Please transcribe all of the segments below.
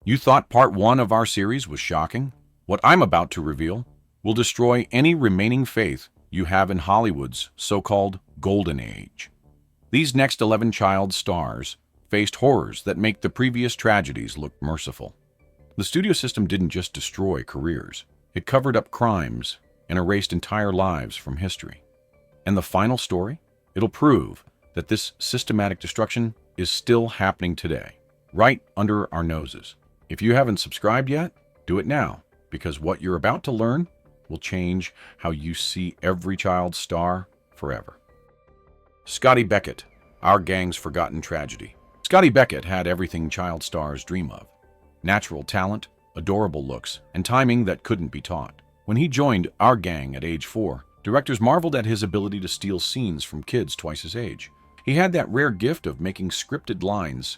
You thought part one of our series was shocking? What I'm about to reveal will destroy any remaining faith you have in Hollywood's so-called golden age. These next 11 child stars faced horrors that make the previous tragedies look merciful. The studio system didn't just destroy careers. It covered up crimes and erased entire lives from history. And the final story? It'll prove that this systematic destruction is still happening today, right under our noses. If you haven't subscribed yet, do it now, because what you're about to learn will change how you see every child star forever. Scotty Beckett, our gang's forgotten tragedy. Scotty Beckett had everything child stars dream of. Natural talent, adorable looks, and timing that couldn't be taught. When he joined our gang at age 4, directors marveled at his ability to steal scenes from kids twice his age. He had that rare gift of making scripted lines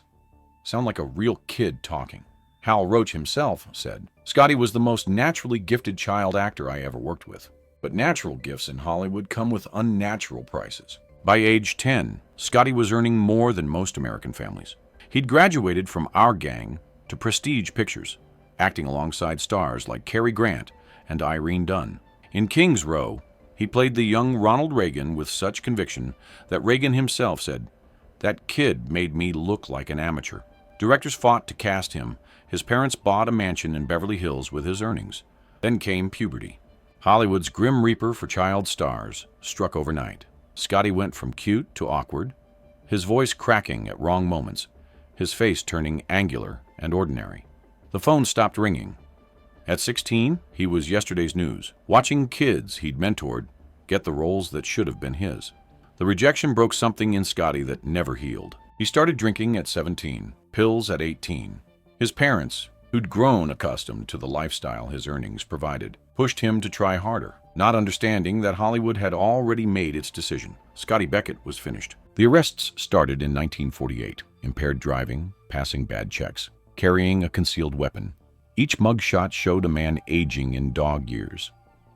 sound like a real kid talking. Hal Roach himself said, "Scotty was the most naturally gifted child actor I ever worked with. But natural gifts in Hollywood come with unnatural prices." By age 10, Scotty was earning more than most American families. He'd graduated from our gang to Prestige Pictures, acting alongside stars like Cary Grant and Irene Dunn. In King's Row, he played the young Ronald Reagan with such conviction that Reagan himself said, "That kid made me look like an amateur." Directors fought to cast him. His parents bought a mansion in Beverly Hills with his earnings. Then came puberty. Hollywood's grim reaper for child stars struck overnight. Scotty went from cute to awkward, his voice cracking at wrong moments, his face turning angular and ordinary. The phone stopped ringing. At 16, he was yesterday's news, watching kids he'd mentored get the roles that should have been his. The rejection broke something in Scotty that never healed. He started drinking at 17, pills at 18. His parents, who'd grown accustomed to the lifestyle his earnings provided, pushed him to try harder, not understanding that Hollywood had already made its decision. Scotty Beckett was finished. The arrests started in 1948. Impaired driving, passing bad checks, carrying a concealed weapon. Each mugshot showed a man aging in dog years,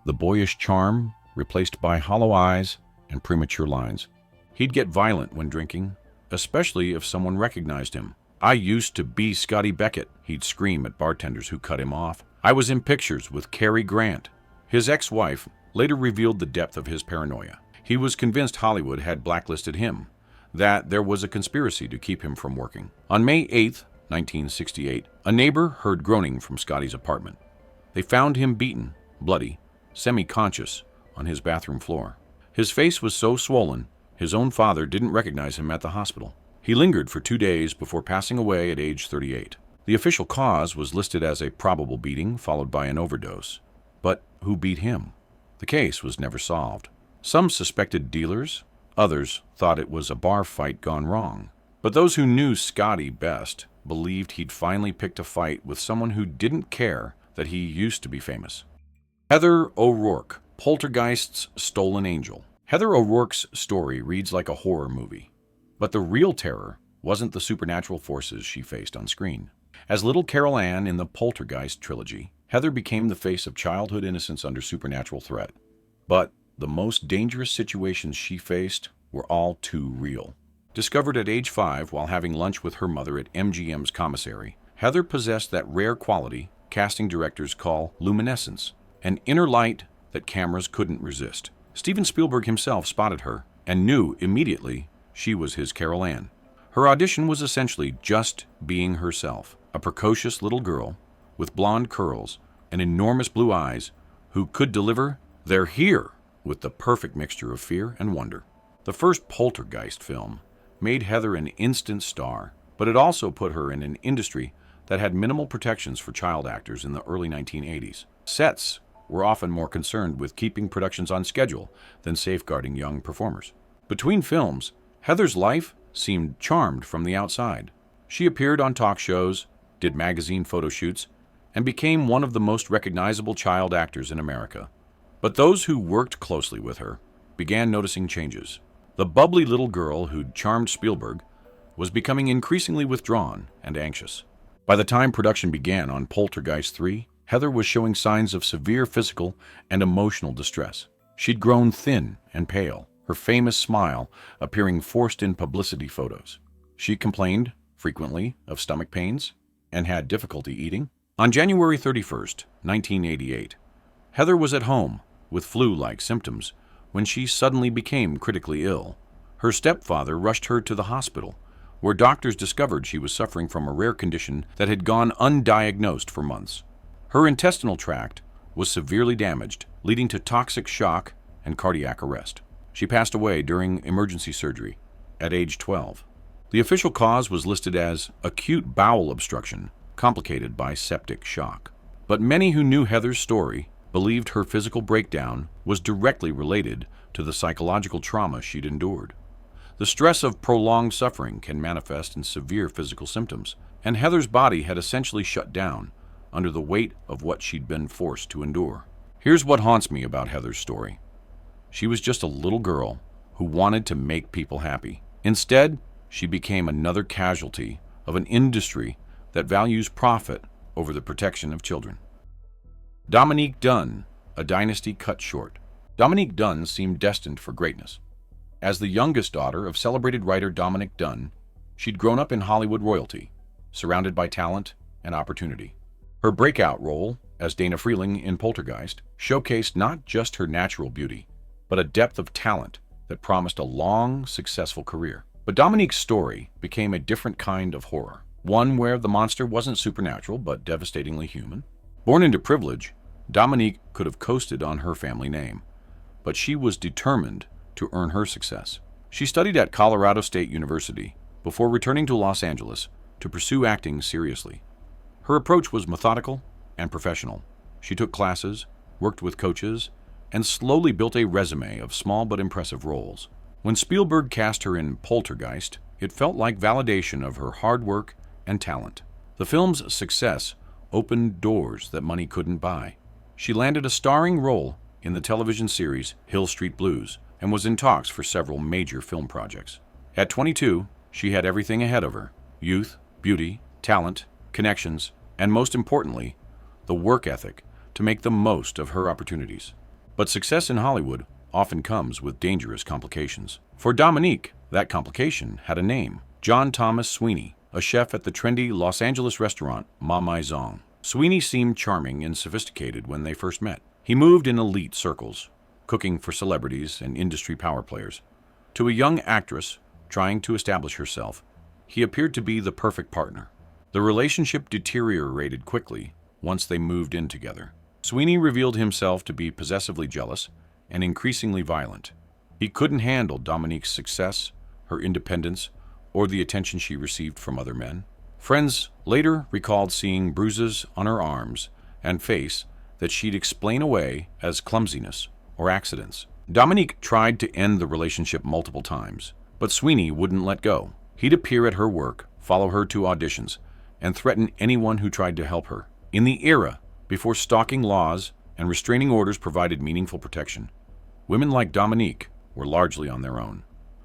the boyish charm replaced by hollow eyes and premature lines. He'd get violent when drinking, especially if someone recognized him. "I used to be Scotty Beckett," he'd scream at bartenders who cut him off. "I was in pictures with Cary Grant." His ex-wife later revealed the depth of his paranoia. He was convinced Hollywood had blacklisted him, that there was a conspiracy to keep him from working. On May 8, 1968, a neighbor heard groaning from Scotty's apartment. They found him beaten, bloody, semi-conscious, on his bathroom floor. His face was so swollen, his own father didn't recognize him at the hospital. He lingered for 2 days before passing away at age 38. The official cause was listed as a probable beating followed by an overdose. But who beat him? The case was never solved. Some suspected dealers, others thought it was a bar fight gone wrong. But those who knew Scotty best believed he'd finally picked a fight with someone who didn't care that he used to be famous. Heather O'Rourke, Poltergeist's Stolen Angel. Heather O'Rourke's story reads like a horror movie. But the real terror wasn't the supernatural forces she faced on screen. As little Carol Ann in the Poltergeist trilogy, Heather became the face of childhood innocence under supernatural threat. But the most dangerous situations she faced were all too real. Discovered at age 5 while having lunch with her mother at MGM's commissary, Heather possessed that rare quality casting directors call luminescence, an inner light that cameras couldn't resist. Steven Spielberg himself spotted her and knew immediately she was his Carol Ann. Her audition was essentially just being herself, a precocious little girl with blonde curls and enormous blue eyes who could deliver "They're here" with the perfect mixture of fear and wonder. The first Poltergeist film made Heather an instant star, but it also put her in an industry that had minimal protections for child actors in the early 1980s. Sets were often more concerned with keeping productions on schedule than safeguarding young performers. Between films, Heather's life seemed charmed from the outside. She appeared on talk shows, did magazine photo shoots, and became one of the most recognizable child actors in America. But those who worked closely with her began noticing changes. The bubbly little girl who'd charmed Spielberg was becoming increasingly withdrawn and anxious. By the time production began on Poltergeist 3, Heather was showing signs of severe physical and emotional distress. She'd grown thin and pale, her famous smile appearing forced in publicity photos. She complained frequently of stomach pains and had difficulty eating? On January 31st, 1988, Heather was at home with flu-like symptoms when she suddenly became critically ill. Her stepfather rushed her to the hospital, where doctors discovered she was suffering from a rare condition that had gone undiagnosed for months. Her intestinal tract was severely damaged, leading to toxic shock and cardiac arrest. She passed away during emergency surgery at age 12. The official cause was listed as acute bowel obstruction, complicated by septic shock. But many who knew Heather's story believed her physical breakdown was directly related to the psychological trauma she'd endured. The stress of prolonged suffering can manifest in severe physical symptoms, and Heather's body had essentially shut down under the weight of what she'd been forced to endure. Here's what haunts me about Heather's story. She was just a little girl who wanted to make people happy. Instead, she became another casualty of an industry that values profit over the protection of children. Dominique Dunn, a dynasty cut short. Dominique Dunn seemed destined for greatness. As the youngest daughter of celebrated writer Dominique Dunn, she'd grown up in Hollywood royalty, surrounded by talent and opportunity. Her breakout role as Dana Freeling in Poltergeist showcased not just her natural beauty, but a depth of talent that promised a long, successful career. But Dominique's story became a different kind of horror, one where the monster wasn't supernatural but devastatingly human. Born into privilege, Dominique could have coasted on her family name, but she was determined to earn her success. She studied at Colorado State University before returning to Los Angeles to pursue acting seriously. Her approach was methodical and professional. She took classes, worked with coaches, and slowly built a resume of small but impressive roles. When Spielberg cast her in Poltergeist, it felt like validation of her hard work and talent. The film's success opened doors that money couldn't buy. She landed a starring role in the television series Hill Street Blues and was in talks for several major film projects. At 22, she had everything ahead of her: youth, beauty, talent, connections, and most importantly, the work ethic to make the most of her opportunities. But success in Hollywood often comes with dangerous complications. For Dominique, that complication had a name: John Thomas Sweeney, a chef at the trendy Los Angeles restaurant Ma Maison. Sweeney seemed charming and sophisticated when they first met. He moved in elite circles, cooking for celebrities and industry power players. To a young actress trying to establish herself, he appeared to be the perfect partner. The relationship deteriorated quickly once they moved in together. Sweeney revealed himself to be possessively jealous and increasingly violent. He couldn't handle Dominique's success, her independence, or the attention she received from other men. Friends later recalled seeing bruises on her arms and face that she'd explain away as clumsiness or accidents. Dominique tried to end the relationship multiple times, but Sweeney wouldn't let go. He'd appear at her work, follow her to auditions, and threaten anyone who tried to help her. In the era before stalking laws and restraining orders provided meaningful protection, women like Dominique were largely on their own.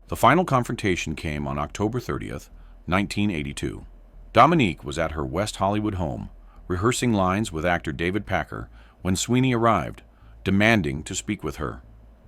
The final confrontation came on October 30th, 1982. Dominique was at her West Hollywood home, rehearsing lines with actor David Packer, when Sweeney arrived, demanding to speak with her.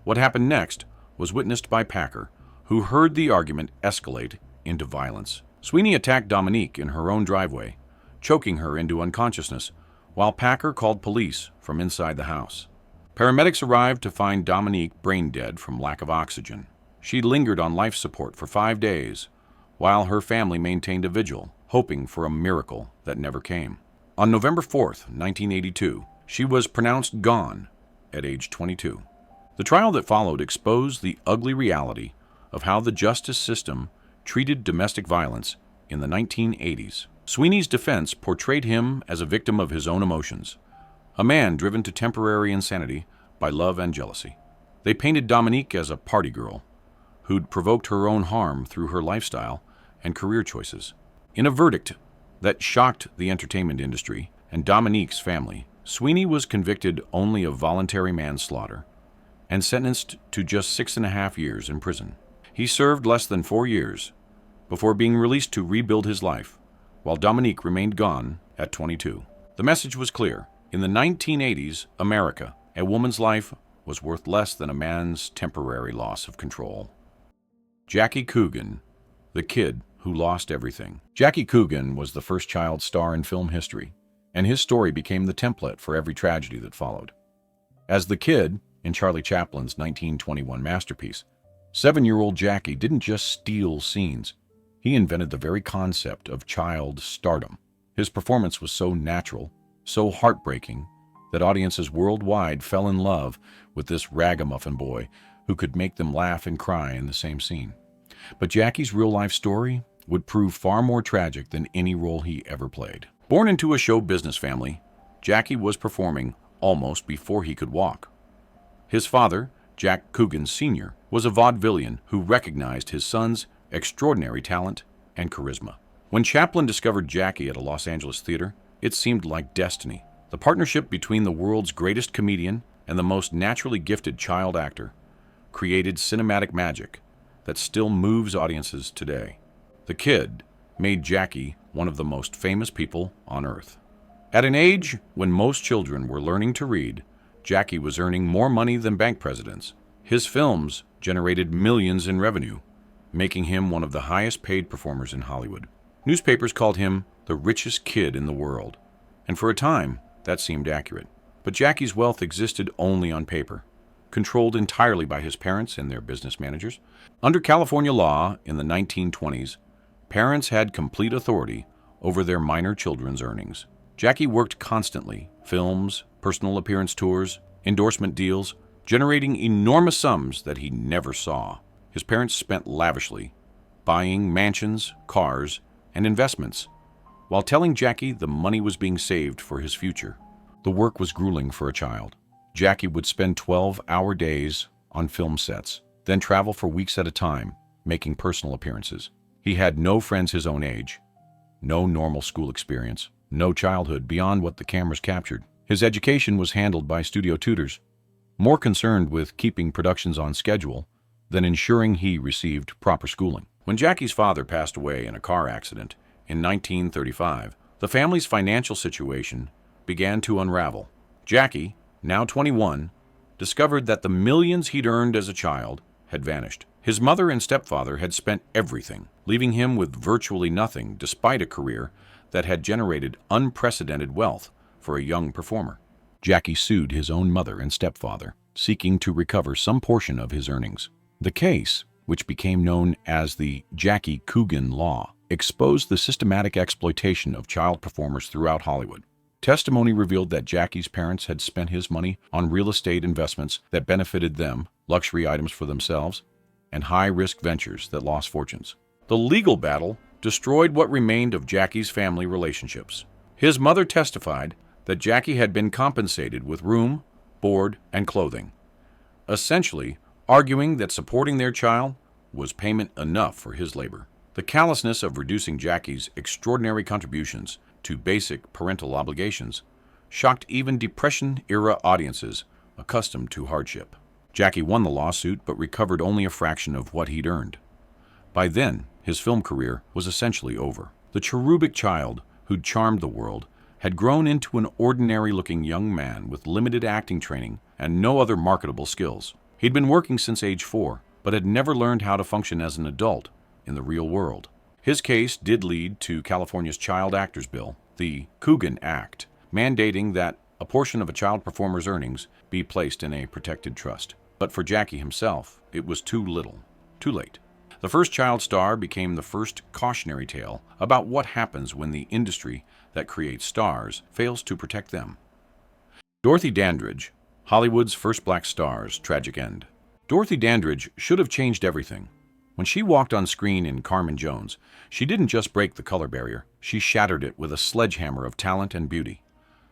What happened next was witnessed by Packer, who heard the argument escalate into violence. Sweeney attacked Dominique in her own driveway, choking her into unconsciousness, while Packer called police from inside the house. Paramedics arrived to find Dominique brain dead from lack of oxygen. She lingered on life support for 5 days, while her family maintained a vigil, hoping for a miracle that never came. On November 4th, 1982, she was pronounced gone at age 22. The trial that followed exposed the ugly reality of how the justice system treated domestic violence in the 1980s. Sweeney's defense portrayed him as a victim of his own emotions, a man driven to temporary insanity by love and jealousy. They painted Dominique as a party girl who'd provoked her own harm through her lifestyle and career choices. In a verdict that shocked the entertainment industry and Dominique's family, Sweeney was convicted only of voluntary manslaughter and sentenced to just 6.5 years in prison. He served less than 4 years before being released to rebuild his life, while Dominique remained gone at 22. The message was clear. In the 1980s America, a woman's life was worth less than a man's temporary loss of control. Jackie Coogan, the kid who lost everything. Jackie Coogan was the first child star in film history, and his story became the template for every tragedy that followed. As the kid in Charlie Chaplin's 1921 masterpiece, 7-year-old Jackie didn't just steal scenes. He invented the very concept of child stardom. His performance was so natural, so heartbreaking, that audiences worldwide fell in love with this ragamuffin boy who could make them laugh and cry in the same scene. But Jackie's real-life story would prove far more tragic than any role he ever played. Born into a show business family, Jackie was performing almost before he could walk. His father, Jack Coogan Sr., was a vaudevillian who recognized his son's extraordinary talent and charisma. When Chaplin discovered Jackie at a Los Angeles theater, it seemed like destiny. The partnership between the world's greatest comedian and the most naturally gifted child actor created cinematic magic that still moves audiences today. The kid made Jackie one of the most famous people on earth. At an age when most children were learning to read, Jackie was earning more money than bank presidents. His films generated millions in revenue, making him one of the highest-paid performers in Hollywood. Newspapers called him the richest kid in the world, and for a time, that seemed accurate. But Jackie's wealth existed only on paper, controlled entirely by his parents and their business managers. Under California law in the 1920s, parents had complete authority over their minor children's earnings. Jackie worked constantly, films, personal appearance tours, endorsement deals, generating enormous sums that he never saw. His parents spent lavishly, buying mansions, cars, and investments, while telling Jackie the money was being saved for his future. The work was grueling for a child. Jackie would spend 12-hour days on film sets, then travel for weeks at a time, making personal appearances. He had no friends his own age, no normal school experience, no childhood beyond what the cameras captured. His education was handled by studio tutors, more concerned with keeping productions on schedule than ensuring he received proper schooling. When Jackie's father passed away in a car accident in 1935, the family's financial situation began to unravel. Jackie, now 21, discovered that the millions he'd earned as a child had vanished. His mother and stepfather had spent everything, leaving him with virtually nothing despite a career that had generated unprecedented wealth for a young performer. Jackie sued his own mother and stepfather, seeking to recover some portion of his earnings. The case, which became known as the Jackie Coogan Law, exposed the systematic exploitation of child performers throughout Hollywood. Testimony revealed that Jackie's parents had spent his money on real estate investments that benefited them, luxury items for themselves, and high-risk ventures that lost fortunes. The legal battle destroyed what remained of Jackie's family relationships. His mother testified that Jackie had been compensated with room, board, and clothing, essentially arguing that supporting their child was payment enough for his labor. The callousness of reducing Jackie's extraordinary contributions to basic parental obligations shocked even Depression-era audiences accustomed to hardship. Jackie won the lawsuit but recovered only a fraction of what he'd earned. By then, his film career was essentially over. The cherubic child who'd charmed the world had grown into an ordinary-looking young man with limited acting training and no other marketable skills. He'd been working since age 4, but had never learned how to function as an adult in the real world. His case did lead to California's Child Actors Bill, the Coogan Act, mandating that a portion of a child performer's earnings be placed in a protected trust. But for Jackie himself, it was too little, too late. The first child star became the first cautionary tale about what happens when the industry that creates stars fails to protect them. Dorothy Dandridge, Hollywood's first black star's tragic end. Dorothy Dandridge should have changed everything. When she walked on screen in Carmen Jones, she didn't just break the color barrier, she shattered it with a sledgehammer of talent and beauty.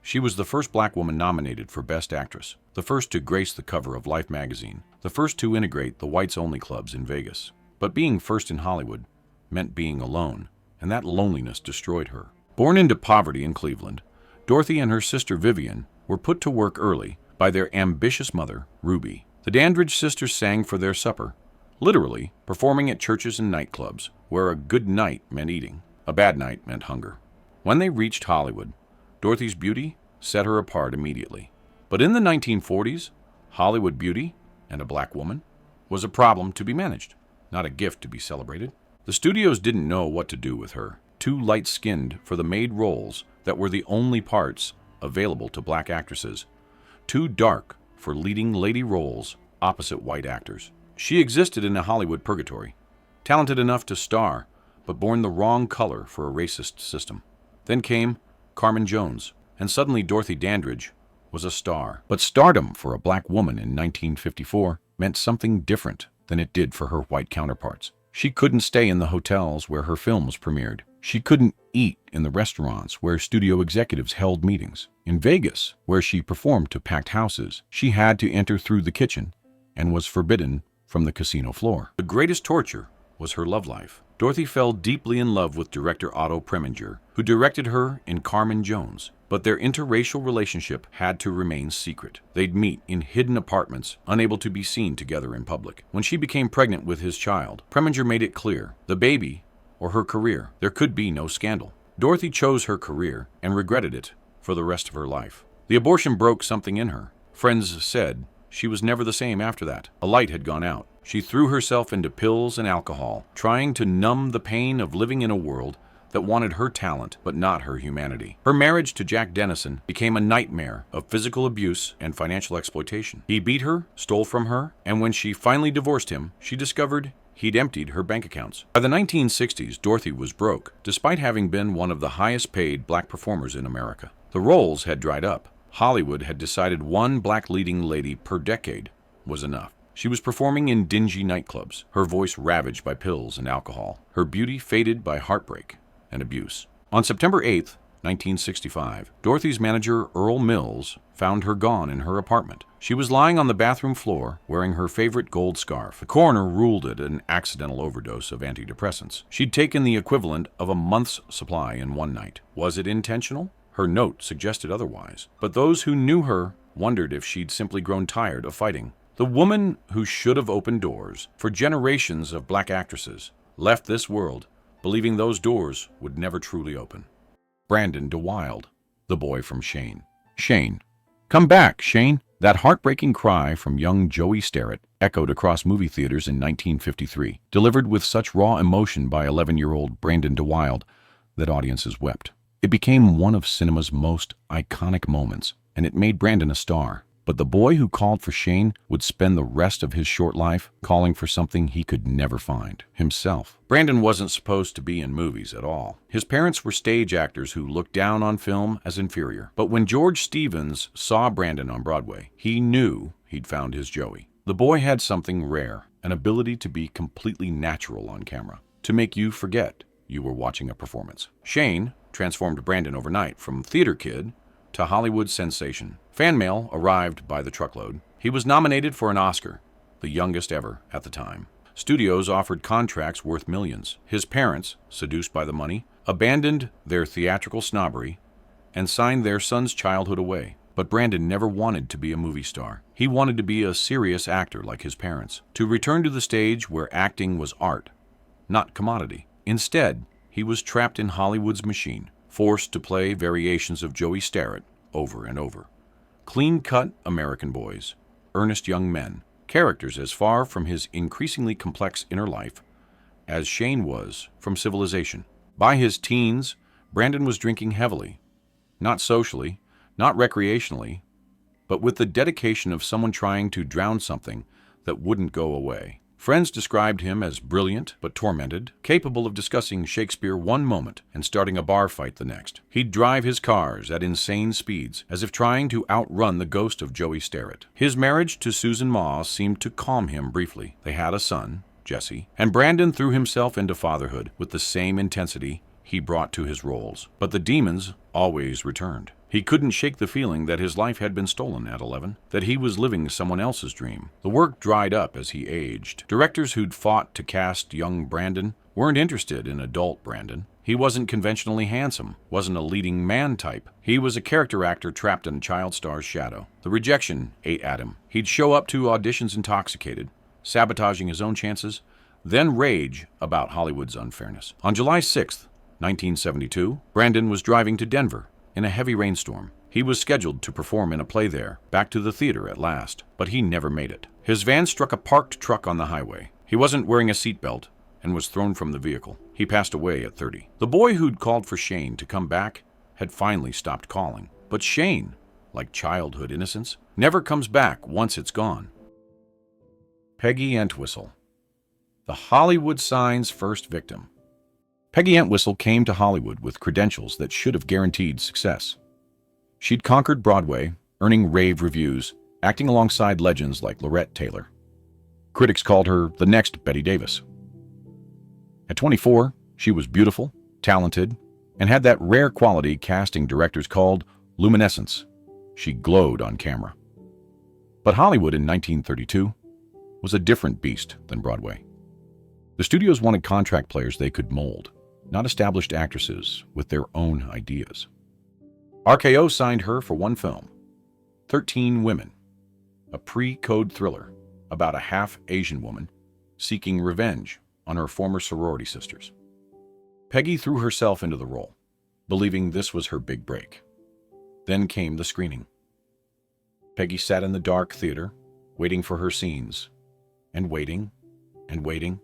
She was the first black woman nominated for Best Actress, the first to grace the cover of Life magazine, the first to integrate the whites-only clubs in Vegas. But being first in Hollywood meant being alone, and that loneliness destroyed her. Born into poverty in Cleveland, Dorothy and her sister Vivian were put to work early by their ambitious mother, Ruby. The Dandridge sisters sang for their supper, literally performing at churches and nightclubs, where a good night meant eating, a bad night meant hunger. When they reached Hollywood, Dorothy's beauty set her apart immediately. But in the 1940s, Hollywood beauty, and a black woman, was a problem to be managed, not a gift to be celebrated. The studios didn't know what to do with her. Too light-skinned for the maid roles that were the only parts available to black actresses. Too dark for leading lady roles opposite white actors. She existed in a Hollywood purgatory, talented enough to star, but born the wrong color for a racist system. Then came Carmen Jones, and suddenly Dorothy Dandridge was a star. But stardom for a black woman in 1954 meant something different than it did for her white counterparts. She couldn't stay in the hotels where her films premiered. She couldn't eat in the restaurants where studio executives held meetings. In Vegas, where she performed to packed houses, she had to enter through the kitchen and was forbidden from the casino floor. The greatest torture was her love life. Dorothy fell deeply in love with director Otto Preminger, who directed her in Carmen Jones. But their interracial relationship had to remain secret. They'd meet in hidden apartments, unable to be seen together in public. When she became pregnant with his child, Preminger made it clear, the baby or her career. There could be no scandal. Dorothy chose her career and regretted it for the rest of her life. The abortion broke something in her. Friends said she was never the same after that. A light had gone out. She threw herself into pills and alcohol, trying to numb the pain of living in a world that wanted her talent but not her humanity. Her marriage to Jack Dennison became a nightmare of physical abuse and financial exploitation. He beat her, stole from her, and when she finally divorced him, she discovered he'd emptied her bank accounts. By the 1960s, Dorothy was broke, despite having been one of the highest-paid black performers in America. The roles had dried up. Hollywood had decided one black leading lady per decade was enough. She was performing in dingy nightclubs, her voice ravaged by pills and alcohol, her beauty faded by heartbreak and abuse. On September 8, 1965, Dorothy's manager, Earl Mills, found her gone in her apartment. She was lying on the bathroom floor, wearing her favorite gold scarf. The coroner ruled it an accidental overdose of antidepressants. She'd taken the equivalent of a month's supply in one night. Was it intentional? Her note suggested otherwise. But those who knew her wondered if she'd simply grown tired of fighting. The woman who should have opened doors for generations of black actresses left this world believing those doors would never truly open. Brandon de Wilde, the boy from Shane. Shane. Come back, Shane. That heartbreaking cry from young Joey Starrett echoed across movie theaters in 1953, delivered with such raw emotion by 11-year-old Brandon de Wilde that audiences wept. It became one of cinema's most iconic moments, and it made Brandon a star. But the boy who called for Shane would spend the rest of his short life calling for something he could never find, himself. Brandon wasn't supposed to be in movies at all. His parents were stage actors who looked down on film as inferior. But when George Stevens saw Brandon on Broadway, he knew he'd found his Joey. The boy had something rare, an ability to be completely natural on camera, to make you forget you were watching a performance. Shane transformed Brandon overnight from theater kid to Hollywood sensation. Fan mail arrived by the truckload. He was nominated for an Oscar, the youngest ever at the time. Studios offered contracts worth millions. His parents, seduced by the money, abandoned their theatrical snobbery and signed their son's childhood away. But Brandon never wanted to be a movie star. He wanted to be a serious actor like his parents, to return to the stage where acting was art, not commodity. Instead, he was trapped in Hollywood's machine, forced to play variations of Joey Starrett over and over. Clean-cut American boys, earnest young men, characters as far from his increasingly complex inner life as Shane was from civilization. By his teens, Brandon was drinking heavily, not socially, not recreationally, but with the dedication of someone trying to drown something that wouldn't go away. Friends described him as brilliant but tormented, capable of discussing Shakespeare one moment and starting a bar fight the next. He'd drive his cars at insane speeds, as if trying to outrun the ghost of Joey Starrett. His marriage to Susan Ma seemed to calm him briefly. They had a son, Jesse, and Brandon threw himself into fatherhood with the same intensity he brought to his roles. But the demons always returned. He couldn't shake the feeling that his life had been stolen at 11, that he was living someone else's dream. The work dried up as he aged. Directors who'd fought to cast young Brandon weren't interested in adult Brandon. He wasn't conventionally handsome, wasn't a leading man type. He was a character actor trapped in a child star's shadow. The rejection ate at him. He'd show up to auditions intoxicated, sabotaging his own chances, then rage about Hollywood's unfairness. On July 6th, 1972, Brandon was driving to Denver in a heavy rainstorm. He was scheduled to perform in a play there, back to the theater at last, but he never made it. His van struck a parked truck on the highway. He wasn't wearing a seatbelt, and was thrown from the vehicle. He passed away at 30. The boy who'd called for Shane to come back had finally stopped calling. But Shane, like childhood innocence, never comes back once it's gone. Peggy Entwistle, the Hollywood sign's first victim. Peggy Entwistle came to Hollywood with credentials that should have guaranteed success. She'd conquered Broadway, earning rave reviews, acting alongside legends like Lorette Taylor. Critics called her the next Bette Davis. At 24, she was beautiful, talented, and had that rare quality casting directors called luminescence. She glowed on camera. But Hollywood in 1932 was a different beast than Broadway. The studios wanted contract players they could mold, not established actresses with their own ideas. RKO signed her for one film, 13 Women, a pre-code thriller about a half-Asian woman seeking revenge on her former sorority sisters. Peggy threw herself into the role, believing this was her big break. Then came the screening. Peggy sat in the dark theater, waiting for her scenes, and waiting, and waiting.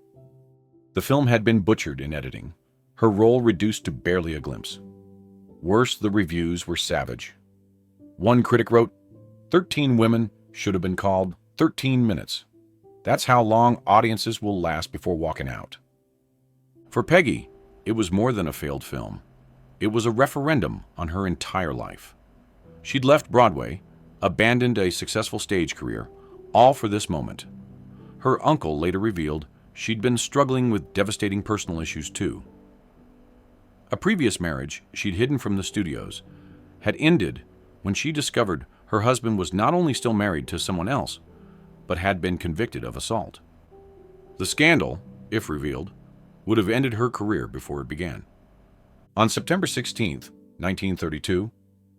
The film had been butchered in editing, her role reduced to barely a glimpse. Worse, the reviews were savage. One critic wrote, 13 Women should have been called 13 Minutes. That's how long audiences will last before walking out. For Peggy, it was more than a failed film. It was a referendum on her entire life. She'd left Broadway, abandoned a successful stage career, all for this moment. Her uncle later revealed she'd been struggling with devastating personal issues too. A previous marriage she'd hidden from the studios had ended when she discovered her husband was not only still married to someone else, but had been convicted of assault. The scandal, if revealed, would have ended her career before it began. On September 16, 1932,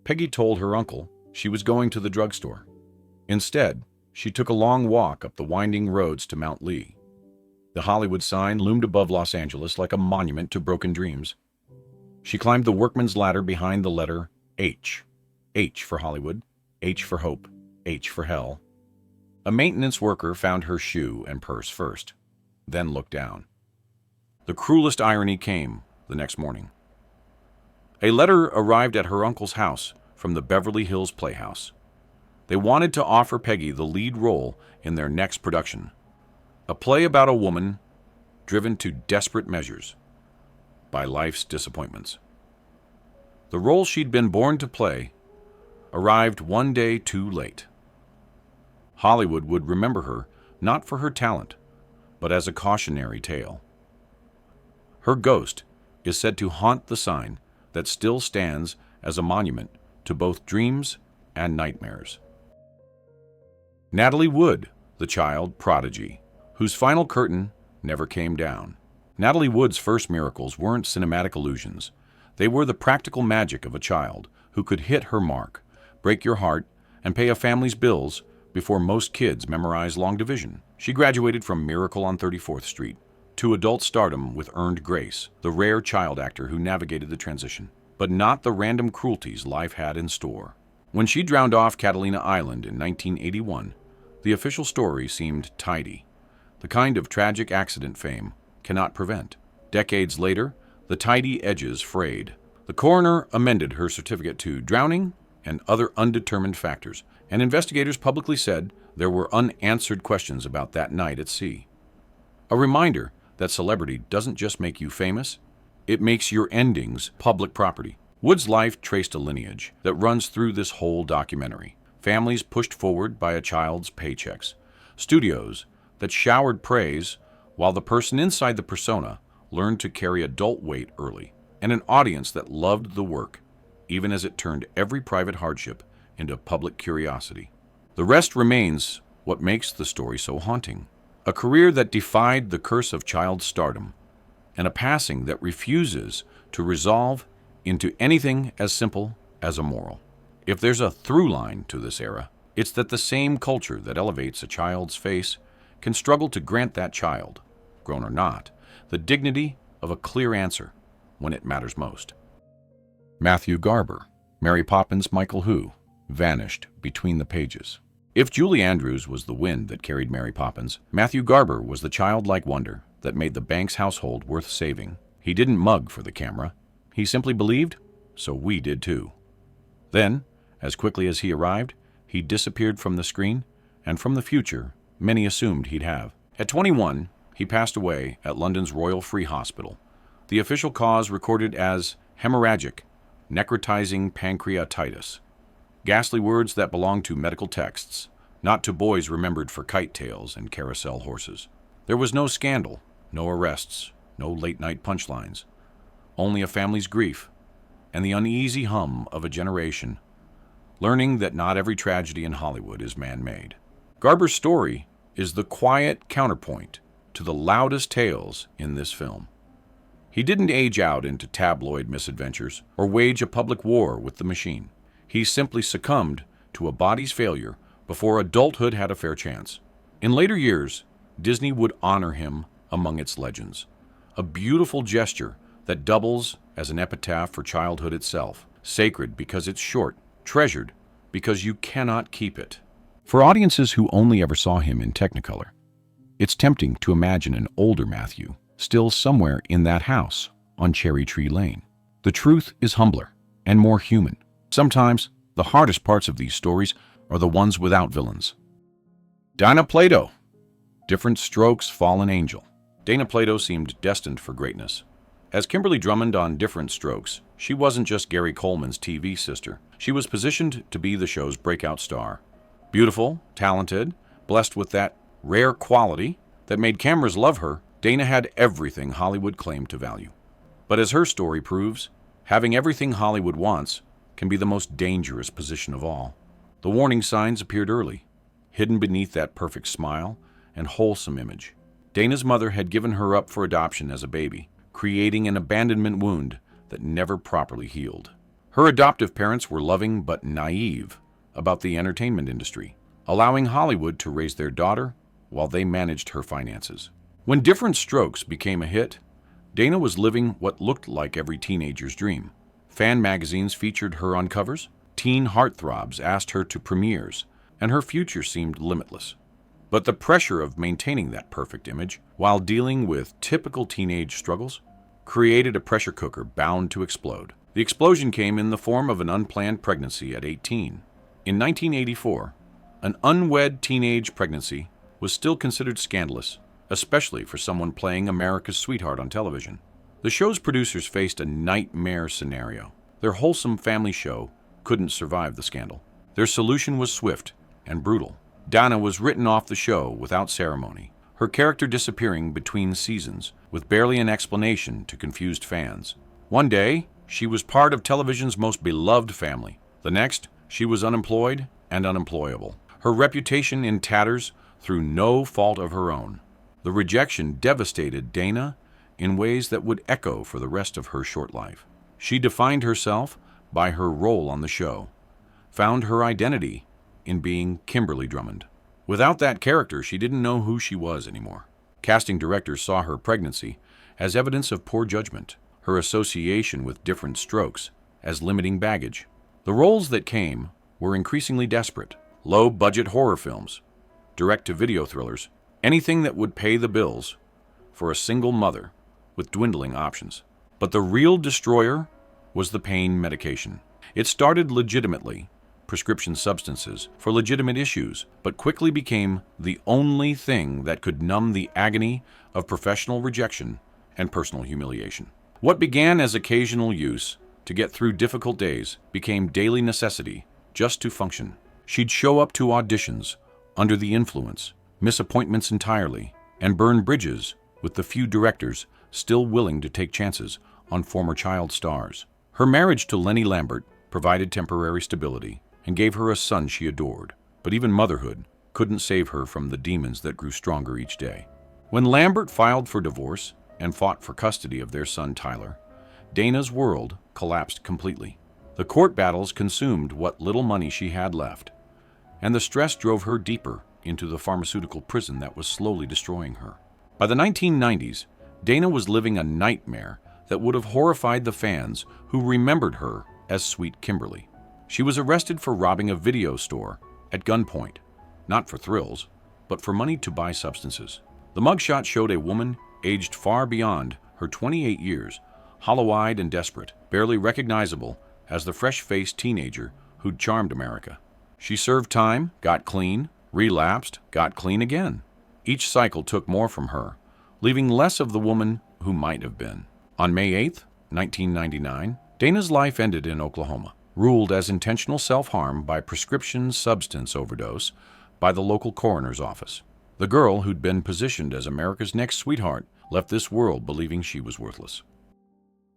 Peggy told her uncle she was going to the drugstore. Instead, she took a long walk up the winding roads to Mount Lee. The Hollywood sign loomed above Los Angeles like a monument to broken dreams. She climbed the workman's ladder behind the letter H. H for Hollywood, H for hope, H for hell. A maintenance worker found her shoe and purse first, then looked down. The cruelest irony came the next morning. A letter arrived at her uncle's house from the Beverly Hills Playhouse. They wanted to offer Peggy the lead role in their next production, a play about a woman driven to desperate measures by life's disappointments. The role she'd been born to play arrived one day too late. Hollywood would remember her not for her talent, but as a cautionary tale. Her ghost is said to haunt the sign that still stands as a monument to both dreams and nightmares. Natalie Wood, the child prodigy, whose final curtain never came down. Natalie Wood's first miracles weren't cinematic illusions. They were the practical magic of a child who could hit her mark, break your heart, and pay a family's bills before most kids memorize long division. She graduated from Miracle on 34th Street to adult stardom with earned grace, the rare child actor who navigated the transition, but not the random cruelties life had in store. When she drowned off Catalina Island in 1981, the official story seemed tidy, the kind of tragic accident fame cannot prevent. Decades later, the tidy edges frayed. The coroner amended her certificate to drowning and other undetermined factors, and investigators publicly said there were unanswered questions about that night at sea. A reminder that celebrity doesn't just make you famous, it makes your endings public property. Wood's life traced a lineage that runs through this whole documentary. Families pushed forward by a child's paychecks. Studios that showered praise while the person inside the persona learned to carry adult weight early. And an audience that loved the work, even as it turned every private hardship into public curiosity. The rest remains what makes the story so haunting. A career that defied the curse of child stardom, and a passing that refuses to resolve into anything as simple as a moral. If there's a through line to this era, it's that the same culture that elevates a child's face can struggle to grant that child, grown or not, the dignity of a clear answer when it matters most. Matthew Garber, Mary Poppins' Michael Who, vanished between the pages. If Julie Andrews was the wind that carried Mary Poppins, Matthew Garber was the childlike wonder that made the Banks household worth saving. He didn't mug for the camera. He simply believed, so we did too. Then, as quickly as he arrived, he disappeared from the screen and from the future many assumed he'd have. At 21, he passed away at London's Royal Free Hospital. The official cause recorded as hemorrhagic, necrotizing pancreatitis. Ghastly words that belong to medical texts, not to boys remembered for kite tails and carousel horses. There was no scandal, no arrests, no late-night punchlines. Only a family's grief and the uneasy hum of a generation, learning that not every tragedy in Hollywood is man-made. Garber's story is the quiet counterpoint to the loudest tales in this film. He didn't age out into tabloid misadventures or wage a public war with the machine. He simply succumbed to a body's failure before adulthood had a fair chance. In later years, Disney would honor him among its legends, a beautiful gesture that doubles as an epitaph for childhood itself, sacred because it's short, treasured because you cannot keep it. For audiences who only ever saw him in Technicolor, it's tempting to imagine an older Matthew still somewhere in that house on Cherry Tree Lane. The truth is humbler and more human. Sometimes the hardest parts of these stories are the ones without villains. Dana Plato, Different Strokes, Fallen Angel. Dana Plato seemed destined for greatness. As Kimberly Drummond on Different Strokes, she wasn't just Gary Coleman's TV sister. She was positioned to be the show's breakout star. Beautiful, talented, blessed with that rare quality that made cameras love her, Dana had everything Hollywood claimed to value. But as her story proves, having everything Hollywood wants can be the most dangerous position of all. The warning signs appeared early, hidden beneath that perfect smile and wholesome image. Dana's mother had given her up for adoption as a baby, creating an abandonment wound that never properly healed. Her adoptive parents were loving but naive about the entertainment industry, allowing Hollywood to raise their daughter while they managed her finances. When Different Strokes became a hit, Dana was living what looked like every teenager's dream. Fan magazines featured her on covers, teen heartthrobs asked her to premieres, and her future seemed limitless. But the pressure of maintaining that perfect image while dealing with typical teenage struggles created a pressure cooker bound to explode. The explosion came in the form of an unplanned pregnancy at 18. In 1984, an unwed teenage pregnancy was still considered scandalous, especially for someone playing America's sweetheart on television. The show's producers faced a nightmare scenario. Their wholesome family show couldn't survive the scandal. Their solution was swift and brutal. Dana was written off the show without ceremony, her character disappearing between seasons with barely an explanation to confused fans. One day, she was part of television's most beloved family. The next, she was unemployed and unemployable, her reputation in tatters through no fault of her own. The rejection devastated Dana in ways that would echo for the rest of her short life. She defined herself by her role on the show, found her identity in being Kimberly Drummond. Without that character, she didn't know who she was anymore. Casting directors saw her pregnancy as evidence of poor judgment, her association with Different Strokes as limiting baggage. The roles that came were increasingly desperate. Low-budget horror films, direct-to-video thrillers, anything that would pay the bills for a single mother with dwindling options. But the real destroyer was the pain medication. It started legitimately, prescription substances for legitimate issues, but quickly became the only thing that could numb the agony of professional rejection and personal humiliation. What began as occasional use to get through difficult days became daily necessity just to function. She'd show up to auditions under the influence, miss appointments entirely, and burn bridges with the few directors still willing to take chances on former child stars. Her marriage to Lenny Lambert provided temporary stability and gave her a son she adored, but even motherhood couldn't save her from the demons that grew stronger each day. When Lambert filed for divorce and fought for custody of their son Tyler, Dana's world collapsed completely. The court battles consumed what little money she had left, and the stress drove her deeper into the pharmaceutical prison that was slowly destroying her. By the 1990s, Dana was living a nightmare that would have horrified the fans who remembered her as Sweet Kimberly. She was arrested for robbing a video store at gunpoint, not for thrills, but for money to buy substances. The mugshot showed a woman aged far beyond her 28 years, hollow-eyed and desperate, barely recognizable as the fresh-faced teenager who'd charmed America. She served time, got clean, relapsed, got clean again. Each cycle took more from her, leaving less of the woman who might have been. On May 8, 1999, Dana's life ended in Oklahoma, ruled as intentional self-harm by prescription substance overdose by the local coroner's office. The girl who'd been positioned as America's next sweetheart left this world believing she was worthless.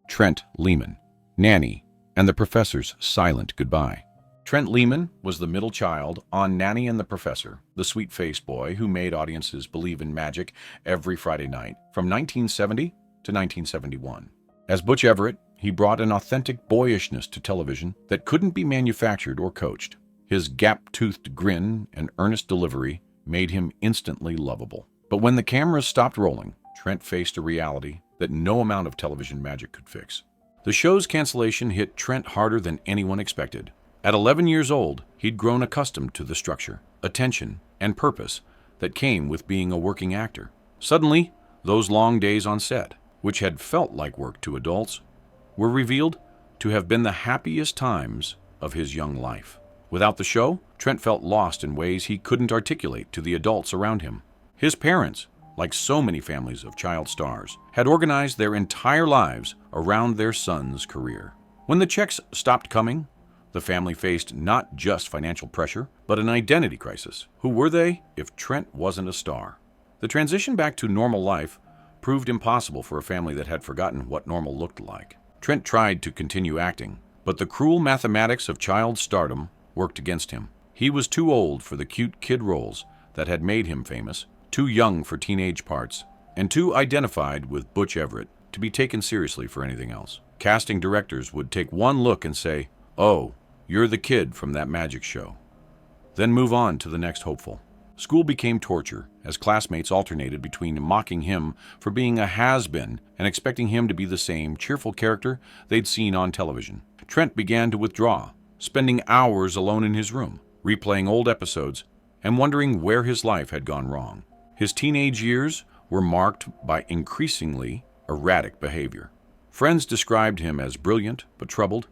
Trent Lehman, Nanny, and the Professor's silent goodbye. Trent Lehman was the middle child on Nanny and the Professor, the sweet-faced boy who made audiences believe in magic every Friday night from 1970 to 1971. As Butch Everett, he brought an authentic boyishness to television that couldn't be manufactured or coached. His gap-toothed grin and earnest delivery made him instantly lovable. But when the cameras stopped rolling, Trent faced a reality that no amount of television magic could fix. The show's cancellation hit Trent harder than anyone expected. At 11 years old, he'd grown accustomed to the structure, attention, and purpose that came with being a working actor. Suddenly, those long days on set, which had felt like work to adults, were revealed to have been the happiest times of his young life. Without the show, Trent felt lost in ways he couldn't articulate to the adults around him. His parents, like so many families of child stars, had organized their entire lives around their son's career. When the checks stopped coming, the family faced not just financial pressure, but an identity crisis. Who were they if Trent wasn't a star? The transition back to normal life proved impossible for a family that had forgotten what normal looked like. Trent tried to continue acting, but the cruel mathematics of child stardom worked against him. He was too old for the cute kid roles that had made him famous, too young for teenage parts, and too identified with Butch Everett to be taken seriously for anything else. Casting directors would take one look and say, "Oh, you're the kid from that magic show," then move on to the next hopeful. School became torture as classmates alternated between mocking him for being a has-been and expecting him to be the same cheerful character they'd seen on television. Trent began to withdraw, spending hours alone in his room, replaying old episodes and wondering where his life had gone wrong. His teenage years were marked by increasingly erratic behavior. Friends described him as brilliant but troubled,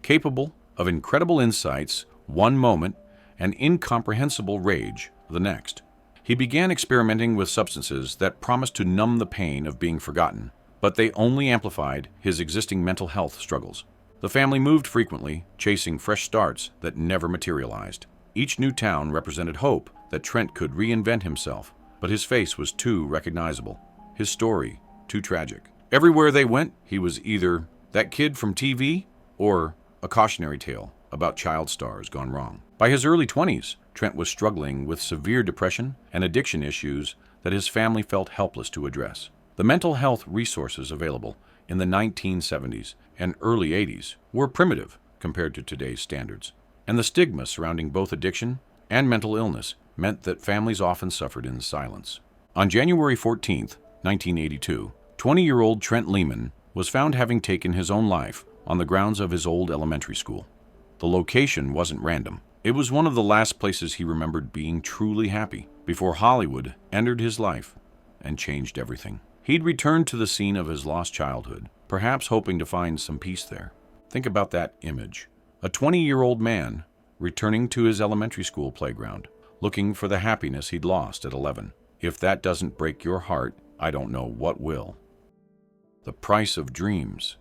capable of incredible insights one moment and incomprehensible rage the next. He began experimenting with substances that promised to numb the pain of being forgotten, but they only amplified his existing mental health struggles. The family moved frequently, chasing fresh starts that never materialized. Each new town represented hope that Trent could reinvent himself, but his face was too recognizable, his story too tragic. Everywhere they went, he was either that kid from TV or a cautionary tale about child stars gone wrong. By his early 20s, Trent was struggling with severe depression and addiction issues that his family felt helpless to address. The mental health resources available in the 1970s and early 80s were primitive compared to today's standards, and the stigma surrounding both addiction and mental illness meant that families often suffered in silence. On January 14, 1982, 20-year-old Trent Lehman was found having taken his own life on the grounds of his old elementary school. The location wasn't random. It was one of the last places he remembered being truly happy before Hollywood entered his life and changed everything. He'd returned to the scene of his lost childhood, perhaps hoping to find some peace there. Think about that image. A 20-year-old man returning to his elementary school playground, looking for the happiness he'd lost at 11. If that doesn't break your heart, I don't know what will. The price of dreams.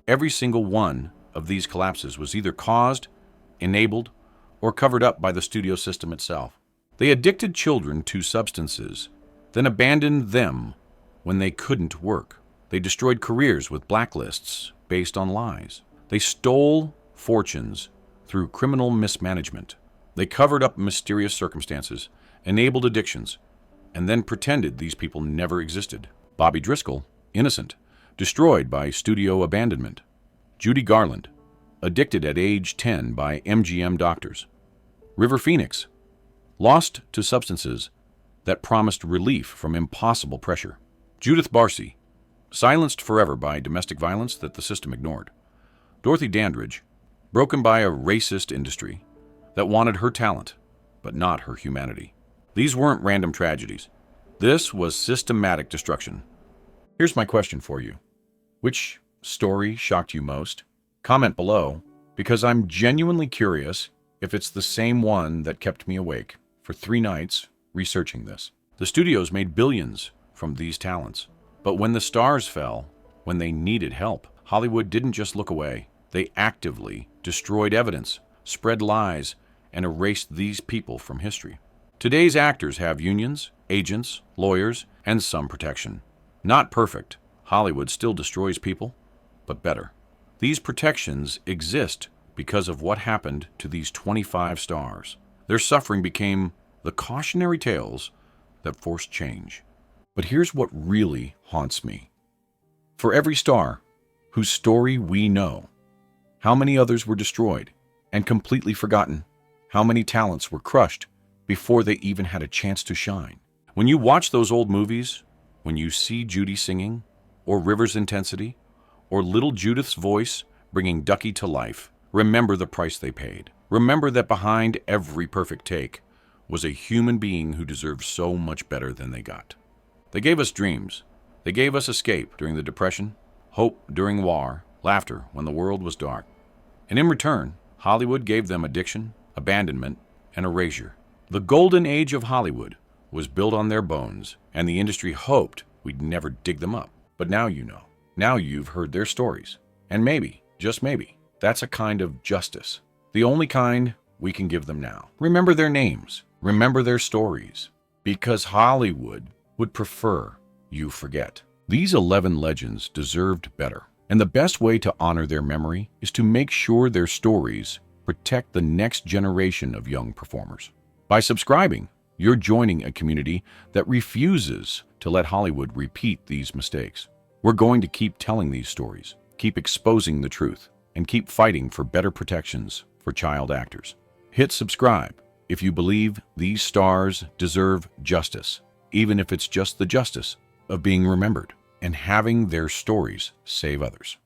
Every single one of these collapses was either caused, enabled, or covered up by the studio system itself. They addicted children to substances, then abandoned them when they couldn't work. They destroyed careers with blacklists based on lies. They stole fortunes through criminal mismanagement. They covered up mysterious circumstances, enabled addictions, and then pretended these people never existed. Bobby Driscoll, innocent, destroyed by studio abandonment. Judy Garland, addicted at age 10 by MGM doctors. River Phoenix, lost to substances that promised relief from impossible pressure. Judith Barcy, silenced forever by domestic violence that the system ignored. Dorothy Dandridge, broken by a racist industry that wanted her talent, but not her humanity. These weren't random tragedies. This was systematic destruction, Here's my question for you. Which story shocked you most? Comment below, because I'm genuinely curious if it's the same one that kept me awake for 3 nights researching this. The studios made billions from these talents. But when the stars fell, when they needed help, Hollywood didn't just look away. They actively destroyed evidence, spread lies, and erased these people from history. Today's actors have unions, agents, lawyers, and some protection. Not perfect. Hollywood still destroys people, but better. These protections exist because of what happened to these 25 stars. Their suffering became the cautionary tales that forced change. But here's what really haunts me. For every star whose story we know, how many others were destroyed and completely forgotten? How many talents were crushed before they even had a chance to shine? When you watch those old movies, when you see Judy singing, or River's intensity, or little Judith's voice bringing Ducky to life, remember the price they paid. Remember that behind every perfect take was a human being who deserved so much better than they got. They gave us dreams. They gave us escape during the Depression, hope during war, laughter when the world was dark. And in return, Hollywood gave them addiction, abandonment, and erasure. The golden age of Hollywood was built on their bones, and the industry hoped we'd never dig them up. But now you know. Now you've heard their stories. And maybe, just maybe, that's a kind of justice. The only kind we can give them now. Remember their names. Remember their stories. Because Hollywood would prefer you forget. These 11 legends deserved better. And the best way to honor their memory is to make sure their stories protect the next generation of young performers. By subscribing, you're joining a community that refuses to let Hollywood repeat these mistakes. We're going to keep telling these stories, keep exposing the truth, and keep fighting for better protections for child actors. Hit subscribe if you believe these stars deserve justice, even if it's just the justice of being remembered and having their stories save others.